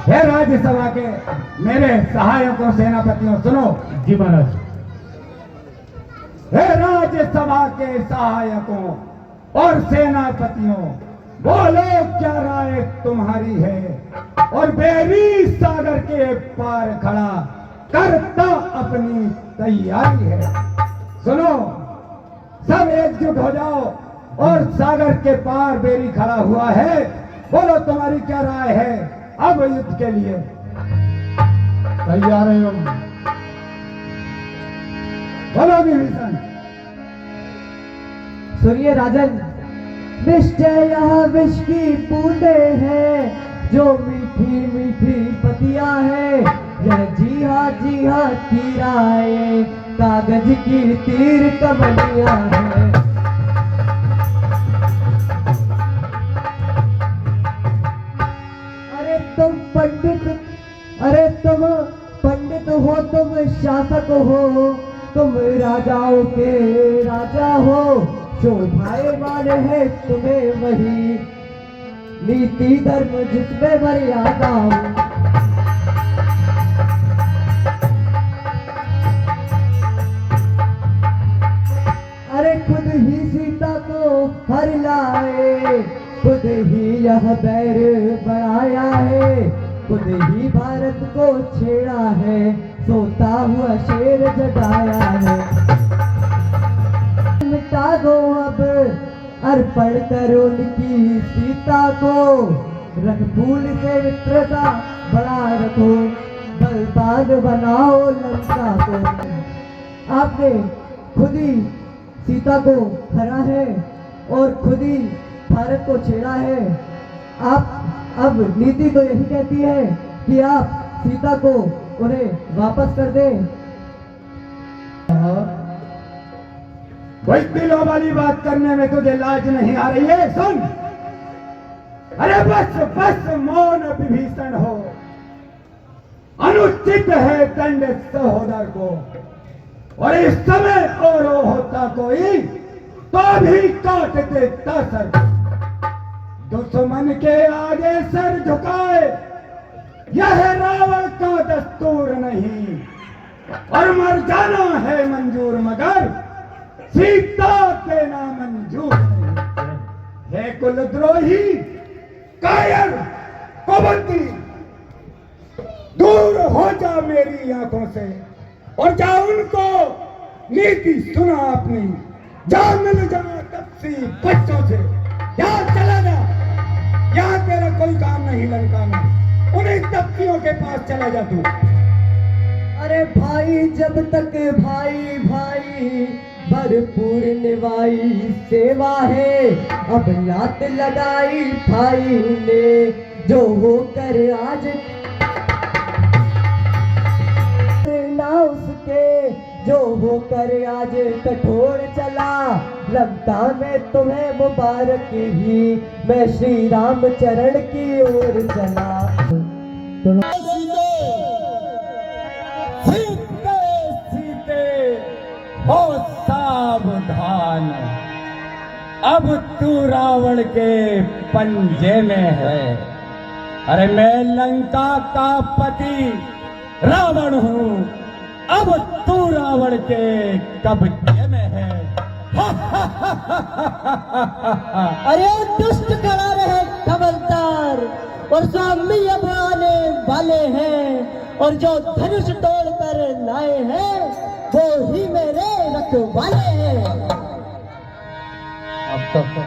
हे राज्यसभा के मेरे सहायकों सेनापतियों सुनो। जी महाराज। हे राज्यसभा के सहायकों और सेनापतियों, बोलो क्या राय तुम्हारी है? और बेरी सागर के पार खड़ा करता अपनी तैयारी है। सुनो, सब एकजुट हो जाओ और सागर के पार बेरी खड़ा हुआ है। बोलो तुम्हारी क्या राय है अब युद्ध के लिए? तैयार है हम। बोलो विभीषण। सुनिए राजन, निश्चय यह विष की बूंदे हैं जो मीठी मीठी पतिया है। यह जी हाँ तीराए कागज की तीर कमलिया है। तुम पंडित हो, तुम शासक हो, तुम राजाओं के राजा हो। शोभायमान है तुम्हें वही नीति धर्म जिसमें मर्यादा हो। अरे खुद ही सीता को हर लाए, खुद ही यह बैर बढ़ाया है, खुद ही भारत को छेड़ा है, सोता हुआ शेर जगाया है। मिटा दो अब अर्पण करो उनकी सीता को, रख फूल से मित्रता बड़ा रखो, बलवान बनाओ लंका को। आपने खुद ही सीता को हरा है और खुद ही भारत को छेड़ा है। आप अब नीति तो यही कहती है कि आप सीता को उन्हें वापस कर दें। कोई दिलों वाली बात करने में तुझे लाज नहीं आ रही है? सुन, अरे बस बस मौन विभीषण हो। अनुचित है दंड सहोदर को, और इस समय और होता कोई तो भी काट देता सर को। दुश्मन के आगे सर झुकाए यह रावण का दस्तूर नहीं, और मर जाना है मंजूर मगर सीता देना मंजूर नहीं। हे कुलद्रोही, कायर, कुबुद्धि, दूर हो जा मेरी आंखों से और जा उनको नीति सुना अपनी। जा मिल जा तपसी बच्चों से, यहाँ चला जा, यहाँ तेरा कोई काम नहीं लंका में, उन्हीं तपसियों के पास चला जा तू। अरे भाई, जब तक भाई भाई भरपूर निभाई सेवा है, अब लात लगाई भाई ने जो होकर आज ना उसके, जो होकर आज कठोर चला। लंका में तुम्हें मुबारक ही, मैं श्री राम चरण की ओर चला। हो सावधान, अब तू रावण के पंजे में है। अरे मैं लंका का पति रावण हूँ, अब तू रावण के कब्जे में है। अरे दुष्ट खड़ा रहे खबरदार, और स्वामी अब आने वाले हैं, और जो धनुष तोड़ कर लाए हैं वो ही मेरे रखवाले हैं।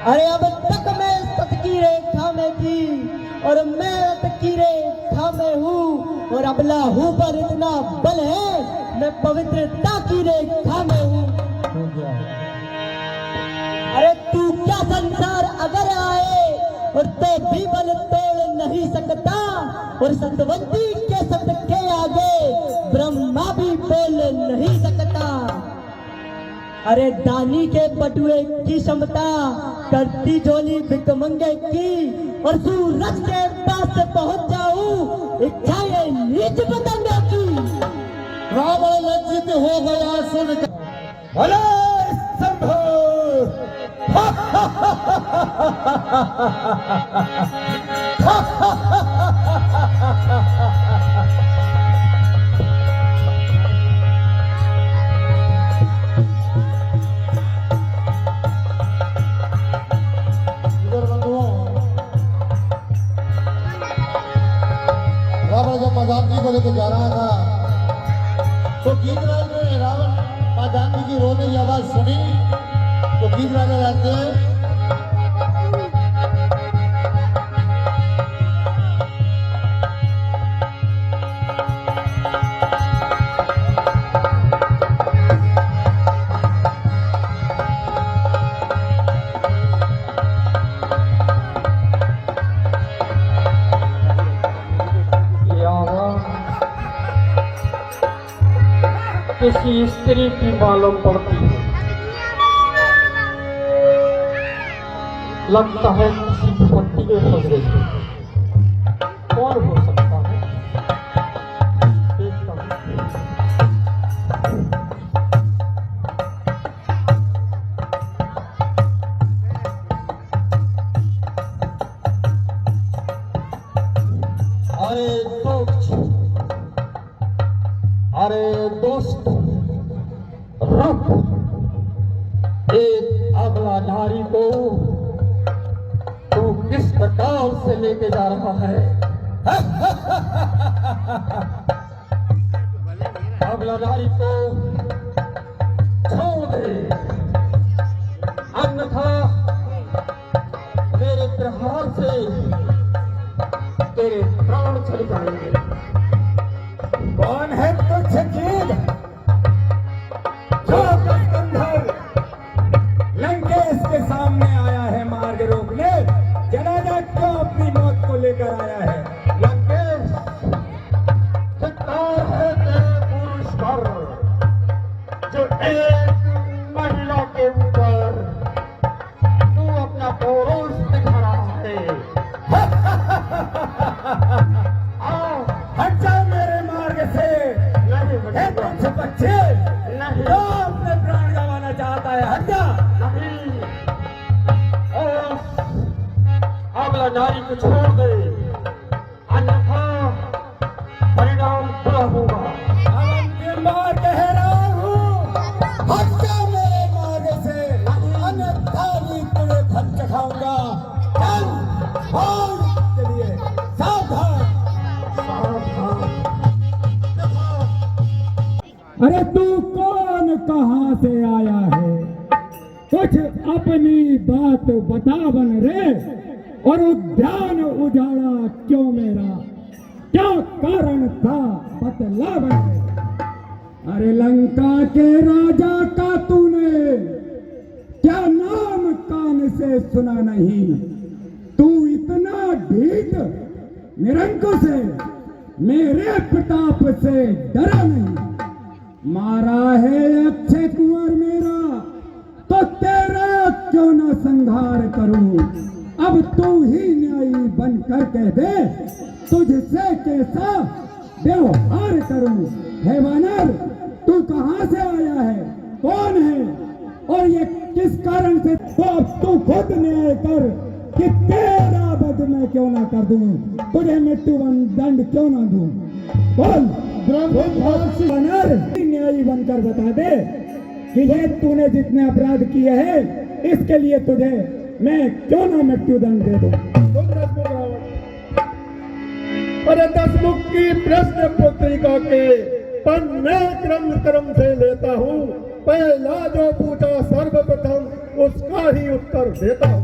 अरे अब तक मैं सतकी रेखा में थी और मैं अटकी रेखा में हूँ, और अबला हूँ पर इतना बल है, मैं पवित्रता की रेखा में हूँ। अरे तू क्या संसार अगर आए और तो भी बल तोड़ नहीं सकता, और सतवंती के शब्द के आगे ब्रह्मा भी बोल नहीं सकता। अरे दानी के बटुए की क्षमता करती झोली भिकमंगे की, और सूरज के पास से पहुंच जाऊं इच्छा ये नीच पतंगे की। रावण लज्जित हो गया सुनकर। भले संभो माँ जानकी को लेकर जा रहा था तो गीतराज ने रावण माँ जानकी की रोने की आवाज सुनी तो गीतराज ने जाते किसी स्त्री की मालूम पड़ती है, लगता है किसी विपत्ति में फंस गई है। कौन हो सकता है? देखता हूं। अरे दोस्त रब एक अगला नारी को तू किस प्रकार से लेके जा रहा है? अगला नारी को छोड़ दे, अन्यथा मेरे प्रहार से तेरे प्राण चले जाएंगे। कौन है तुझ जीव जो कंधर लंकेश के सामने आया है मार्ग रोकने? जनाजा क्यों अपनी मौत को लेकर आया है? लंकेश धिक्कार है तेरे पुरुष पर जो एक महिला के ऊपर तू अपना पौरुष दिखा रहा है। हट जा मेरे मार्ग से। नहीं हे तुझ बच्चे, नहीं जो अपने प्राण गंवाना चाहता है, हट जा। नहीं, अगला नारी को छोड़ दे, अन्यथा परिणाम बुरा होगा। अब अंतिम बार कह रहा हूँ, हट जा मेरे मार्ग से, अन्यथा भी तुझे धन चखाऊंगा। चल, भाग चलिए, सावधान। अरे तू कौन, कहां से आया है? कुछ अपनी बात बता बन रे। और उद्यान उजाड़ा क्यों मेरा, क्या कारण था बतला बन रे। अरे लंका के राजा का तूने क्या नाम कान से सुना नहीं? तू इतना ढीठ निरंकुश है, मेरे प्रताप से डरा नहीं। मारा है अक्षय कुंवर मेरा, तो तेरा क्यों न संहार करूं? अब तू ही न्यायी बनकर कह दे, तुझसे कैसा व्यवहार करूं? हे वानर, तू कहां से आया है, कौन है, और ये किस कारण से? तो अब तू खुद न्याय कर कि तेरा वध मैं क्यों ना कर दूं, तुझे मृत्यु दंड क्यों ना दूं? बोल। वानर, न्यायी बनकर बता दे कि ये तूने जितने अपराध किए हैं, इसके लिए तुझे मैं क्यों ना मृत्यु दंड दे दूं? अरे 10 मुख की प्रश्न पत्रिका के पन्ने क्रम से लेता हूँ, पहला जो पूछा सर्वप्रथम उसका ही उत्तर देता हूँ।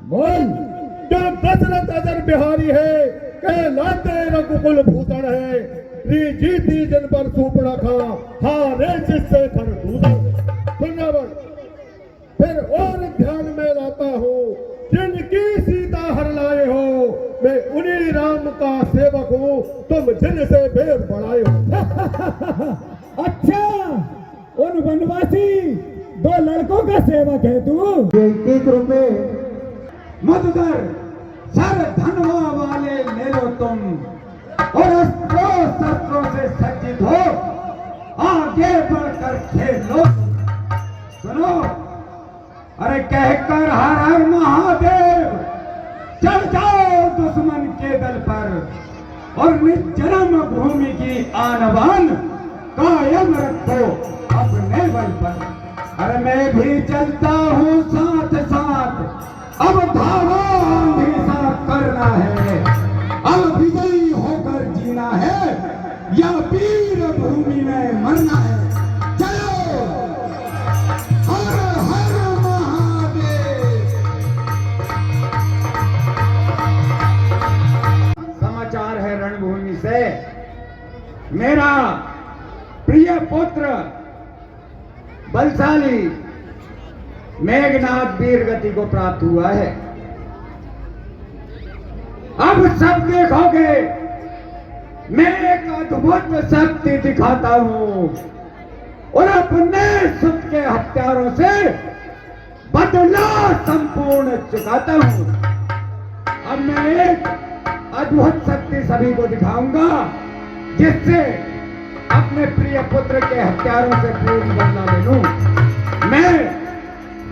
बोल। जो दशरथ अजर बिहारी है, कहलाते रघुकुल भूषण है, जीती जन पर सूपड़ा हारे जिससे खर दूषण। फिर और ध्यान में लाता हूँ, जिनकी सीता हर लाए हो, मैं उन्हीं राम का सेवक हूँ, तुम जिनसे भेद बढ़ाए हो। अच्छा, उन वनवासी 2 लड़कों का सेवक है तू? एक रूप में मधुकर सर धनवा वाले ले लो तुम, और अस्त्रों शस्त्रों से सज्जित हो, आगे बढ़कर खेल लो। सुनो, अरे कहकर हर हर महादेव, चढ़ जाओ दुश्मन के दल पर, और निर्जनम भूमि की आनबान कायम रखो अपने बल पर। अरे मैं भी चलता हूँ साथ साथ, अब धावा आंधी सा करना है, अब विजयी होकर जीना या वीर भूमि में मरना है। चलो, हर हर महादेव। समाचार है रणभूमि से, मेरा प्रिय पुत्र बलशाली मेघनाथ वीर गति को प्राप्त हुआ है। अब सब देखोगे, मैं एक अद्भुत शक्ति दिखाता हूं और अपने सुत के हत्यारों से बदला संपूर्ण चुकाता हूं। अब मैं एक अद्भुत शक्ति सभी को दिखाऊंगा, जिससे अपने प्रिय पुत्र के हत्यारों से पूर्ण बदला ले लूं। मैं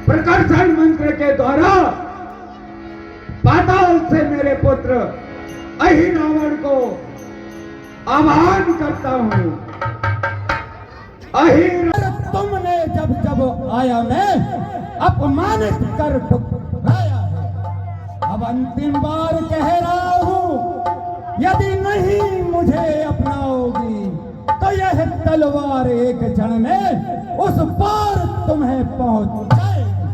प्रकर्षण मंत्र के द्वारा पाताल से मेरे पुत्र अहिरावण को आह्वान करता हूं। तुमने जब जब आया मैं अपमानित कर ठुकराया है। अब अंतिम बार कह रहा हूं, यदि नहीं मुझे अपनाओगी तो यह तलवार एक क्षण में उस पार तुम्हें पहुंच जाएगी।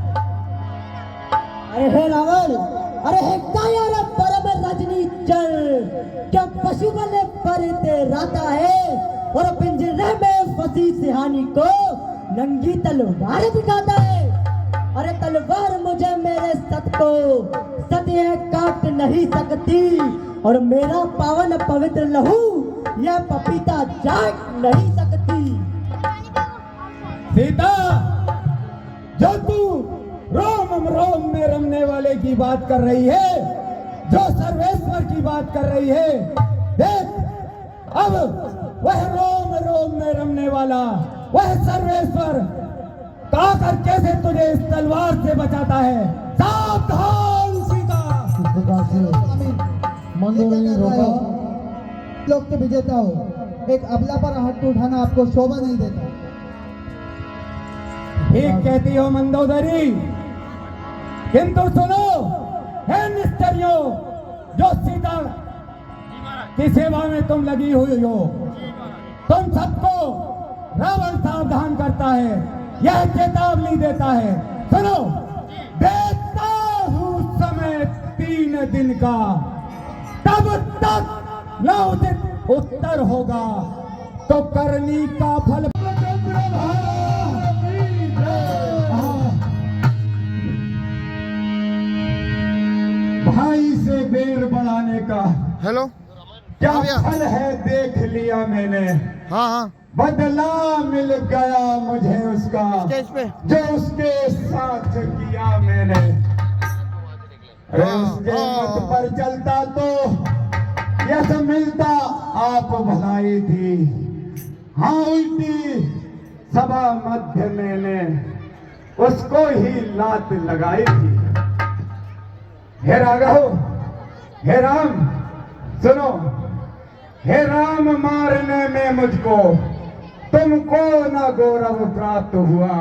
अरे हे रावण, अरे हे काया रे परम रजनी चल, क्या पशु बने परते राता है और पिंजरे में फंसी सिहानी को नंगी तलवार दिखाता है। अरे तलवार मुझे मेरे सत को सत्य काट नहीं सकती और मेरा पावन पवित्र लहू यह पपीता चाट नहीं सकती। सीता, जो तू रोम रोम में रमने वाले की बात कर रही है, जो सर्वेश्वर की बात कर रही है, देख अब वह रोम रोम में रमने वाला वह सर्वेश्वर ताकर कैसे तुझे इस तलवार से बचाता है। सावधान सीता। लोग के विजेता हो, एक अबला पर हाथ उठाना आपको शोभा नहीं देता। ठीक कहती हो मंदोदरी, किंतु सुनो हे निष्ठरियों, जो सीता की सेवा में तुम लगी हुई हो, तुम सबको रावण सावधान करता है, यह चेतावनी देता है। सुनो, देता हूं समय 3 दिन का, तब तक न उचित उत्तर होगा तो करनी का फल। भाई से बेर बढ़ाने का हेलो, क्या फल है देख लिया मैंने। हाँ, बदला मिल गया मुझे उसका, जो उसके साथ किया मैंने। अरे उसके मत पर चलता तो यश मिलता आप भलाई थी। हाँ, उल्टी सभा मध्य मैंने उसको ही लात लगाई थी। हे राघव, हे राम, सुनो, हे राम, मारने में मुझको तुमको न गौरव प्राप्त हुआ।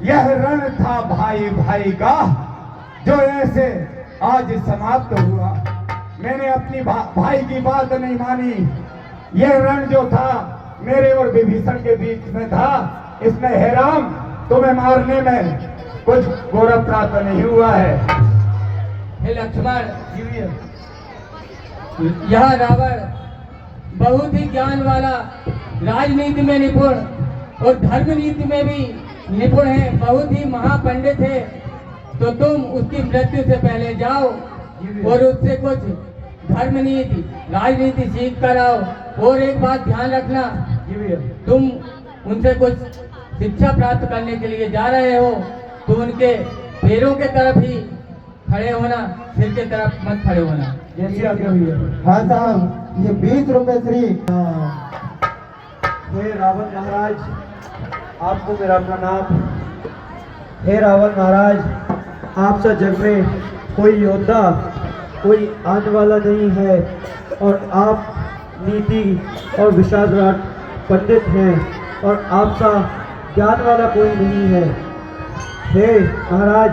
यह रण था भाई भाई का, जो ऐसे आज समाप्त हुआ। मैंने अपनी भाई की बात नहीं मानी। यह रण जो था मेरे और विभीषण के बीच में था, इसमें हे राम तुम्हें मारने में कुछ गौरव प्राप्त नहीं हुआ है। हे लक्ष्मण, यह रावण बहुत ही ज्ञान वाला, राजनीति में निपुण और धर्म नीति में भी निपुण है, बहुत ही महापंडित है। तो तुम उसकी मृत्यु से पहले जाओ और उससे कुछ धर्म नीति राजनीति सीख कर आओ। और एक बात ध्यान रखना, तुम उनसे कुछ शिक्षा प्राप्त करने के लिए जा रहे हो तो उनके पैरों के तरफ ही खड़े होना, सिर के तरफ मत खड़े होना। जैसे आगे हुई है। हाँ साहब, ये 20 रुपए श्री। हे रावण महाराज, आपको मेरा प्रणाम। हे रावण महाराज, आपसा जग में कोई योद्धा, कोई आने वाला नहीं है और आप नीति और विशारद पंडित हैं और आपसा ज्ञान वाला कोई नहीं है। हे महाराज,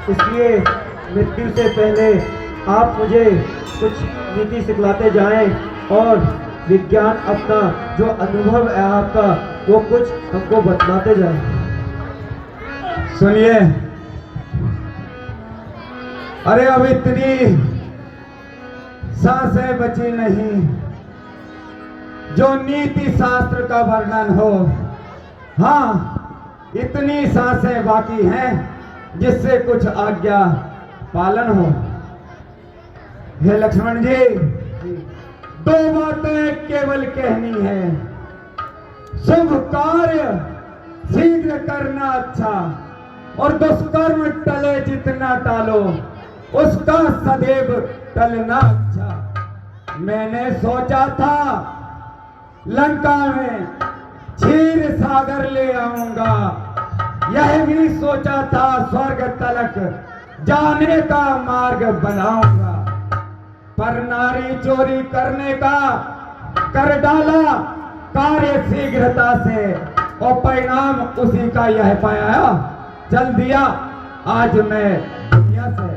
इसलिए मृत्यु से पहले आप मुझे कुछ नीति सिखलाते जाएं और विज्ञान अपना जो अनुभव है आपका वो कुछ हमको बतलाते जाए। सुनिए, अरे अब इतनी सांसें बची नहीं जो नीति शास्त्र का वर्णन हो। हाँ, इतनी सांसें बाकी हैं जिससे कुछ आज्ञा पालन हो। हे लक्ष्मण जी, दो बातें केवल कहनी है। शुभ कार्य शीघ्र करना अच्छा, और दुष्कर्म टले जितना टालो उसका सदैव टलना अच्छा। मैंने सोचा था लंका में क्षीर सागर ले आऊंगा, यह भी सोचा था स्वर्ग तलक जाने का मार्ग बनाऊंगा, पर नारी चोरी करने का कर डाला कार्य शीघ्रता से, और परिणाम उसी का यह पाया। चल दिया आज मैं दुनिया से।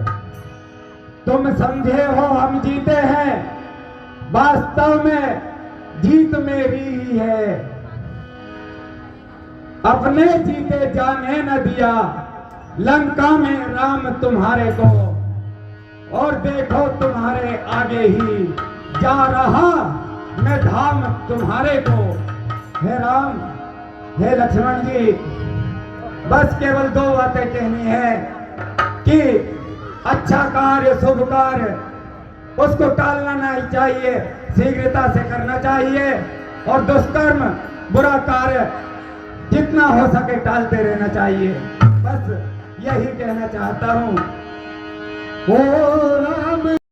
तुम समझे हो हम जीते हैं, वास्तव में जीत मेरी ही है। अपने जीते जाने न दिया लंका में राम तुम्हारे को, और देखो तुम्हारे आगे ही जा रहा मैं धाम तुम्हारे को। हे राम, हे लक्ष्मण जी, बस केवल दो बातें कहनी है कि अच्छा कार्य शुभ कार्य उसको टालना नहीं चाहिए, शीघ्रता से करना चाहिए, और दुष्कर्म बुरा कार्य जितना हो सके टालते रहना चाहिए। बस यही कहना चाहता हूं। ओ राम।